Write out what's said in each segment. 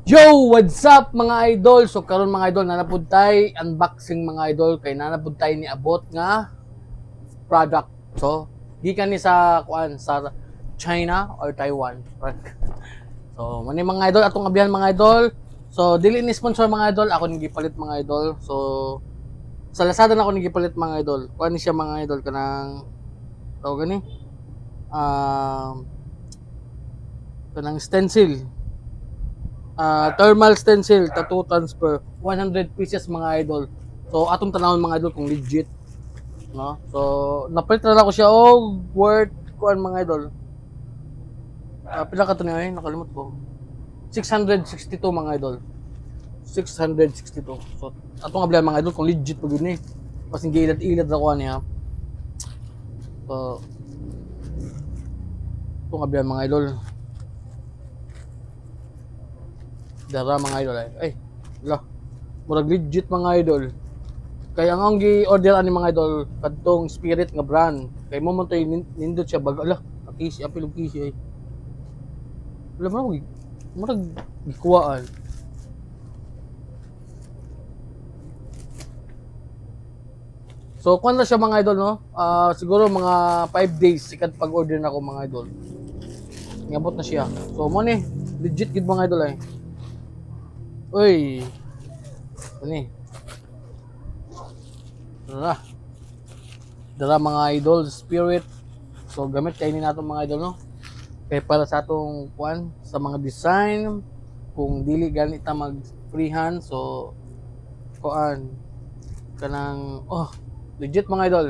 Yo, what's up mga idol? So karon mga idol nanapud tay unboxing mga idol kay nanapud tay ni abot nga product. So gikan ni sa kuan sa China or Taiwan. So mani mga idol atong abiyan mga idol. So dili ni sponsor mga idol, ako ni gipalit mga idol. So sa Lazada na ako ni gipalit mga idol. Kuan ni siya mga idol kanang tawag gani kanang stencil. Thermal stencil, tattoo transfer, 100 pieces mga idol. So atong tanawon mga idol kung legit, no? So napalit na ako siya worth kuan mga idol. Pila ka to niya nakalimot ko. 662 mga idol. 662. So atong ablan mga idol kung legit pag yun eh. Kasi gilad-ilad ra ko niya. So atong ablan mga idol. Dara mga idol ay la murag legit mga idol kaya ang gi-order ani mga idol kadtong Spirit nga brand kay mo man toy nindot siya bag ala kisi apil kisi ay wala mo murag gikuwaan so kuan na siya mga idol no siguro mga 5 days sikat pag-order na ako mga idol ngabot na siya so mo ni legit gid mga idol ay uy ini dara mga idol Spirit so gamit kainin nato mga idol no kay para sa atong kuan sa mga design kung dili ganita mag freehand so kuan kanang legit mga idol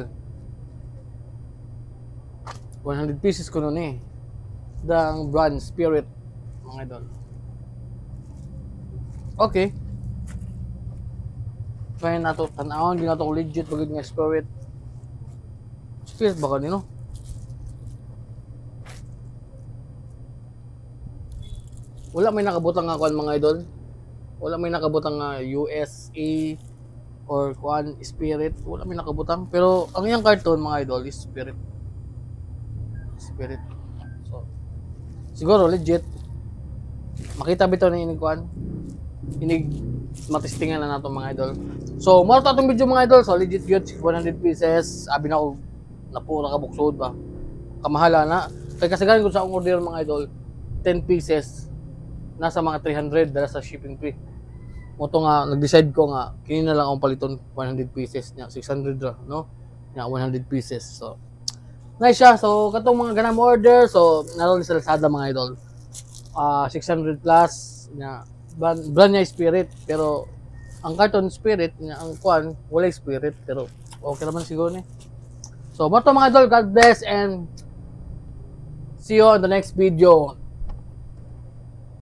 100 pieces ko nun eh dang brand Spirit mga idol. Okay. Kaya nato tanawon di nato legit bagid nga Spirit. Spirit ba kanino? Wala may nakabutang nga kuan mga idol. Wala may nakabutang nga USA or kuan Spirit. Wala may nakabutang pero ang iyang cartoon mga idol is Spirit. Spirit. So siguro legit. Makita bitaw ni ini kuan. Inig matestingan na nato mga idol. So, mo ta atong video mga idol. So, legit yun, 100 pieces. Abi na ko napura ka buksod ba. Kamahala na. Kay kasagaran ko sa akong order mga idol, 10 pieces nasa mga 300 dala sa shipping fee. Mo to nga nag-decide ko nga kini na lang akong paliton 100 pieces nya 600 ra, no? Nya 100 pieces. So, nice siya. So, katong mga ganang order, so naroon sa Lazada mga idol. 600 plus nya brand niya Spirit pero ang cartoon Spirit niya ang kuan wala Spirit pero okay naman siguro ni. So mo to mga idol, God bless and see you on the next video.